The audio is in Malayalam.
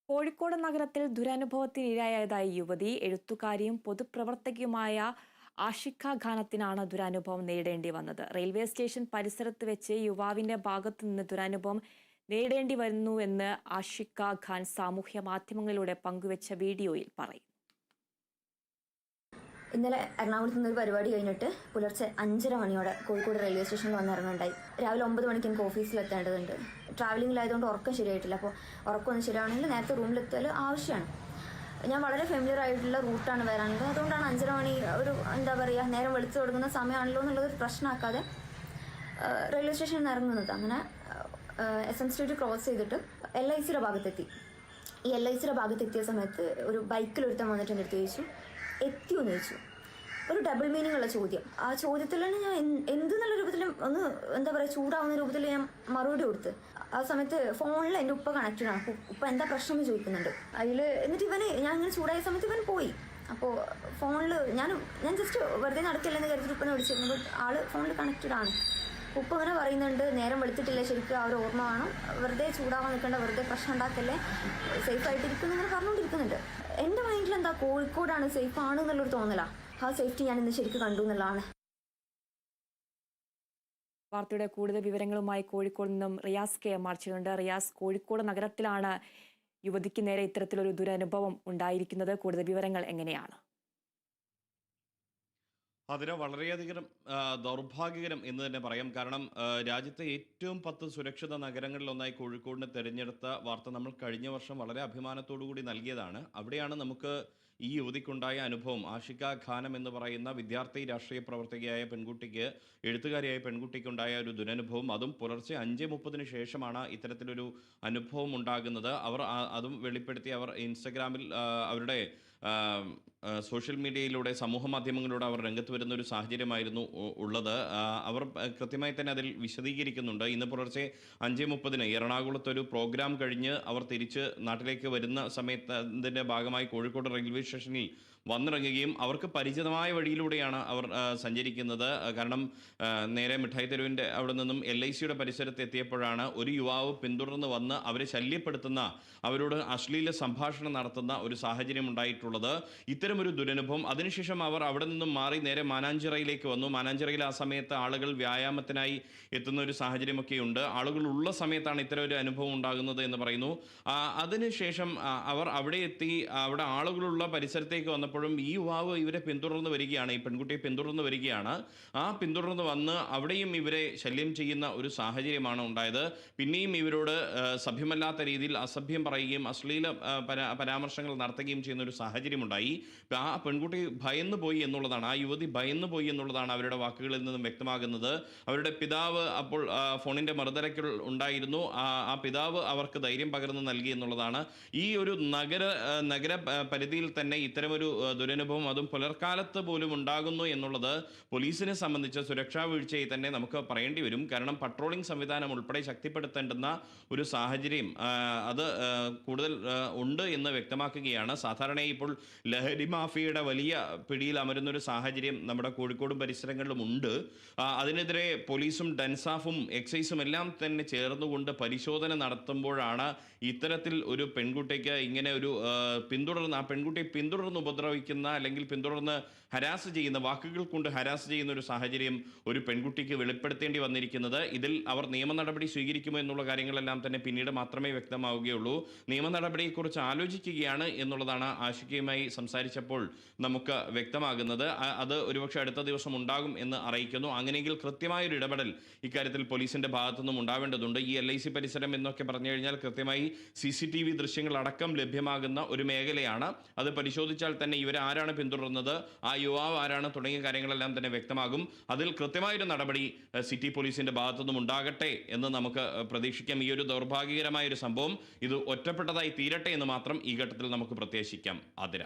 കോഴിക്കോട് നഗരത്തിൽ ദുരനുഭവത്തിനിരയായതായി യുവതി. എഴുത്തുകാരിയും പൊതുപ്രവർത്തകയുമായ ആഷിഖ ഖാനത്തിനാണ് ദുരനുഭവം നേരിടേണ്ടി വന്നത്. റെയിൽവേ സ്റ്റേഷൻ പരിസരത്ത് വെച്ച് യുവാവിന്റെ ഭാഗത്തുനിന്ന് ദുരനുഭവം നേരിടേണ്ടി വരുന്നുവെന്ന് ആഷിഖ ഖാൻ സാമൂഹ്യ മാധ്യമങ്ങളിലൂടെ പങ്കുവച്ച വീഡിയോയിൽ പറയും. ഇന്നലെ എറണാകുളത്ത് നിന്നൊരു പരിപാടി കഴിഞ്ഞിട്ട് പുലർച്ചെ 5:30 മണിയോടെ കോഴിക്കോട് റെയിൽവേ സ്റ്റേഷനിൽ വന്നിറങ്ങുന്നുണ്ടായി. രാവിലെ 9 മണിക്ക് എനിക്ക് ഓഫീസിലെത്തേണ്ടതുണ്ട്. ട്രാവലിംഗിലായതുകൊണ്ട് ഉറക്കം ശരിയായിട്ടില്ല. അപ്പോൾ ഉറക്കമൊന്നും ശരിയാണെങ്കിൽ നേരത്തെ റൂമിലെത്തൽ ആവശ്യമാണ്. ഞാൻ വളരെ ഫെമിലിയർ ആയിട്ടുള്ള റൂട്ടാണ് വരാനുള്ളത്. അതുകൊണ്ടാണ് 5:30 മണി ഒരു നേരം വെളുത്ത് തുടങ്ങുന്ന സമയമാണല്ലോ എന്നുള്ളത് പ്രശ്നമാക്കാതെ റെയിൽവേ സ്റ്റേഷനിൽ നിന്ന് ഇറങ്ങുന്നത്. അങ്ങനെ SM സ്ട്രീറ്റ് ക്രോസ് ചെയ്തിട്ട് LICയുടെ ഭാഗത്തെത്തി. ഈ LICയുടെ ഭാഗത്തെത്തിയ സമയത്ത് ഒരു ബൈക്കിൽ ഒരുത്തൻ വന്നിട്ട് എൻ്റെ അടുത്ത് ചോദിച്ചു, എത്തിയോ എന്ന് ചോദിച്ചു. ഒരു ഡബിൾ മീനിങ് ഉള്ള ചോദ്യം. ആ ചോദ്യത്തിലാണ് ഞാൻ എന്തെന്നുള്ള രൂപത്തിൽ ഒന്ന് ചൂടാവുന്ന രൂപത്തിൽ ഞാൻ മറുപടി കൊടുത്ത്. ആ സമയത്ത് ഫോണിൽ എൻ്റെ ഉപ്പ കണക്റ്റഡ് ആണ്. അപ്പോൾ ഉപ്പ എന്താ പ്രശ്നം എന്ന് ചോദിക്കുന്നുണ്ട്. അതിൽ എന്നിട്ട് ഞാൻ ഇങ്ങനെ ചൂടായ സമയത്ത് ഇവൻ പോയി. അപ്പോൾ ഫോണിൽ ഞാൻ ജസ്റ്റ് വെറുതെ നടക്കില്ലെന്ന് കരുതി ഉപ്പനെ വിളിച്ചിരുന്നു. ബട്ട് ആള് ഫോണിൽ കണക്റ്റഡ് ആണ്. ഉപ്പ ഇങ്ങനെ പറയുന്നുണ്ട്, നേരം വെളുത്തിട്ടില്ല, ശരിക്കും ആ ഒരു ഓർമ്മ വേണം, വെറുതെ ചൂടാവാൻ നിൽക്കേണ്ട, വെറുതെ പ്രശ്നം ഉണ്ടാക്കല്ലേ, സേഫായിട്ടിരിക്കുന്നു ഇങ്ങനെ പറഞ്ഞുകൊണ്ടിരിക്കുന്നുണ്ട്. എൻ്റെ മൈൻഡിൽ എന്താ കോഴിക്കോടാണ് സേഫ് ആണ് എന്നുള്ളൊരു തോന്നലാണ്. ആ സേഫ്റ്റി ഞാൻ ഇന്ന് ശരിക്കും കണ്ടു എന്നുള്ളതാണ്. വാർത്തയുടെ കൂടുതൽ വിവരങ്ങളുമായി കോഴിക്കോട് നിന്നും റിയാസ് KM മാർച്ചിലുണ്ട്. റിയാസ്, കോഴിക്കോട് നഗരത്തിലാണ് യുവതിക്ക് നേരെ ഇത്തരത്തിലൊരു ദുരനുഭവം ഉണ്ടായിരിക്കുന്നത്. കൂടുതൽ വിവരങ്ങൾ എങ്ങനെയാണ്? അതിന് വളരെയധികം ദൗർഭാഗ്യകരം എന്ന് തന്നെ പറയാം. കാരണം രാജ്യത്തെ ഏറ്റവും 10 സുരക്ഷിത നഗരങ്ങളിലൊന്നായി കോഴിക്കോടിനെ തിരഞ്ഞെടുത്ത വാർത്ത നമ്മൾ കഴിഞ്ഞ വർഷം വളരെ അഭിമാനത്തോടു കൂടി നൽകിയതാണ്. അവിടെയാണ് നമുക്ക് ഈ യുവതിക്കുണ്ടായ അനുഭവം. ആഷിഖ ഖാനം എന്ന് പറയുന്ന വിദ്യാർത്ഥി രാഷ്ട്രീയ പ്രവർത്തകയായ പെൺകുട്ടിക്ക്, എഴുത്തുകാരിയായ പെൺകുട്ടിക്കുണ്ടായ ഒരു ദുരനുഭവം. അതും പുലർച്ചെ 5:30 ശേഷമാണ് ഇത്തരത്തിലൊരു അനുഭവം ഉണ്ടാകുന്നത്. അവർ അതും വെളിപ്പെടുത്തി അവർ ഇൻസ്റ്റഗ്രാമിൽ അവരുടെ സോഷ്യൽ മീഡിയയിലൂടെ, സമൂഹ മാധ്യമങ്ങളിലൂടെ അവർ രംഗത്ത് വരുന്ന ഒരു സാഹചര്യമായിരുന്നു ഉള്ളത്. അവർ കൃത്യമായി തന്നെ അതിൽ വിശദീകരിക്കുന്നുണ്ട്. ഇന്ന് പുലർച്ചെ 5:30 എറണാകുളത്തൊരു പ്രോഗ്രാം കഴിഞ്ഞ് അവർ തിരിച്ച് നാട്ടിലേക്ക് വരുന്ന സമയത്ത് അതിൻ്റെ ഭാഗമായി കോഴിക്കോട് റെയിൽവേ സ്റ്റേഷനിൽ വന്നിറങ്ങുകയും അവർക്ക് പരിചിതമായ വഴിയിലൂടെയാണ് അവർ സഞ്ചരിക്കുന്നത്. കാരണം നേരെ മിഠായി തെരുവിൻ്റെ അവിടെ നിന്നും LICയുടെ പരിസരത്ത് എത്തിയപ്പോഴാണ് ഒരു യുവാവ് പിന്തുടർന്ന് വന്ന് അവരെ ശല്യപ്പെടുത്തുന്ന, അവരോട് അശ്ലീല സംഭാഷണം നടത്തുന്ന ഒരു സാഹചര്യം ഉണ്ടായിട്ടുള്ളത്. ഇത്തരമൊരു ദുരനുഭവം. അതിനുശേഷം അവർ അവിടെ നിന്നും മാറി നേരെ മാനാഞ്ചിറയിലേക്ക് വന്നു. മാനാഞ്ചിറയിൽ ആ സമയത്ത് ആളുകൾ വ്യായാമത്തിനായി എത്തുന്ന ഒരു സാഹചര്യമൊക്കെ ഉണ്ട്. ആളുകൾ ഉള്ള സമയത്താണ് ഇത്തരം ഒരു അനുഭവം ഉണ്ടാകുന്നത് എന്ന് പറയുന്നു. അതിനുശേഷം അവർ അവിടെ എത്തി. അവിടെ ആളുകളുള്ള പരിസരത്തേക്ക് വന്നപ്പോഴും ഈ യുവാവ് ഇവരെ പിന്തുടർന്ന് വരികയാണ്, ഈ പെൺകുട്ടിയെ പിന്തുടർന്ന് വരികയാണ്. ആ പിന്തുടർന്ന് വന്ന് അവിടെയും ഇവരെ ശല്യം ചെയ്യുന്ന ഒരു സാഹചര്യമാണ് ഉണ്ടായത്. പിന്നെയും ഇവരോട് സഭ്യമല്ലാത്ത രീതിയിൽ അസഭ്യം പറയുകയും അശ്ലീല പരാമർശങ്ങൾ നടത്തുകയും ചെയ്യുന്ന ഒരു സാഹചര്യമുണ്ടായി. ആ പെൺകുട്ടി ഭയന്നു പോയി എന്നുള്ളതാണ്, ആ യുവതി ഭയന്നു പോയി എന്നുള്ളതാണ് അവരുടെ വാക്കുകളിൽ നിന്നും വ്യക്തമാകുന്നത്. അവരുടെ പിതാവ് അപ്പോൾ ഫോണിൻ്റെ മറുതലയ്ക്ക് ഉണ്ടായിരുന്നു. ആ പിതാവ് അവർക്ക് ധൈര്യം പകർന്നു നൽകി എന്നുള്ളതാണ്. ഈ ഒരു നഗര പരിധിയിൽ തന്നെ ഇത്തരമൊരു ദുരനുഭവം, അതും പുലർക്കാലത്ത് പോലും ഉണ്ടാകുന്നു എന്നുള്ളത് പോലീസിനെ സംബന്ധിച്ച് സുരക്ഷാ വീഴ്ചയായി തന്നെ നമുക്ക് പറയേണ്ടി വരും. കാരണം പട്രോളിംഗ് സംവിധാനം ഉൾപ്പെടെ ശക്തിപ്പെടുത്തേണ്ടുന്ന ഒരു സാഹചര്യം അത് കൂടുതൽ ഉണ്ട് എന്ന് വ്യക്തമാക്കുകയാണ്. സാധാരണയായി ഇപ്പോൾ ലഹരി മാഫിയയുടെ വലിയ പിടിയിൽ അമരുന്നൊരു സാഹചര്യം നമ്മുടെ കോഴിക്കോടും പരിസരങ്ങളിലും ഉണ്ട്. അതിനെതിരെ പോലീസും ഡൻസാഫും എക്സൈസും എല്ലാം തന്നെ ചേർന്നുകൊണ്ട് പരിശോധന നടത്തുമ്പോഴാണ് ഇത്തരത്തിൽ ഒരു പെൺകുട്ടിക്ക് ഇങ്ങനെ ഒരു ആ പെൺകുട്ടിയെ പിന്തുടർന്ന് ഉപദ്രവിക്കുന്ന, അല്ലെങ്കിൽ പിന്തുടർന്ന് ഹരാസ് ചെയ്യുന്ന, വാക്കുകൾ കൊണ്ട് ഹരാസ് ചെയ്യുന്ന ഒരു സാഹചര്യം ഒരു പെൺകുട്ടിക്ക് വെളിപ്പെടുത്തേണ്ടി വന്നിരിക്കുന്നത്. ഇതിൽ അവർ നിയമ നടപടി സ്വീകരിക്കുമോ എന്നുള്ള കാര്യങ്ങളെല്ലാം തന്നെ പിന്നീട് മാത്രമേ വ്യക്തമാവുകയുള്ളൂ. നിയമ നടപടിയെക്കുറിച്ച് ആലോചിക്കുകയാണ് എന്നുള്ളതാണ് ആഷിഖയുമായി സംസാരിച്ചപ്പോൾ നമുക്ക് വ്യക്തമാകുന്നത്. അത് ഒരുപക്ഷെ അടുത്ത ദിവസം ഉണ്ടാകും എന്ന് അറിയിക്കുന്നു. അങ്ങനെയെങ്കിൽ കൃത്യമായൊരു ഇടപെടൽ ഇക്കാര്യത്തിൽ പോലീസിന്റെ ഭാഗത്തുനിന്നും ഉണ്ടാവേണ്ടതുണ്ട്. ഈ LIC പരിസരം എന്നൊക്കെ പറഞ്ഞു കഴിഞ്ഞാൽ കൃത്യമായി CCTV ദൃശ്യങ്ങളടക്കം ലഭ്യമാകുന്ന ഒരു മേഖലയാണ്. അത് പരിശോധിച്ചാൽ തന്നെ ഇവരാരാണ് പിന്തുടർന്നത്, ആ യുവാവ് ആരാണ് തുടങ്ങിയ കാര്യങ്ങളെല്ലാം തന്നെ വ്യക്തമാകും. അതിൽ കൃത്യമായൊരു നടപടി സിറ്റി പോലീസിന്റെ ഭാഗത്തുനിന്നും ഉണ്ടാകട്ടെ എന്ന് നമുക്ക് പ്രതീക്ഷിക്കാം. ഈ ഒരു ദൗർഭാഗ്യകരമായ ഒരു സംഭവം ഇത് ഒറ്റപ്പെട്ടതായി തീരട്ടെ എന്ന് മാത്രം ഈ ഘട്ടത്തിൽ നമുക്ക് പ്രത്യാശിക്കാം. ആതിര.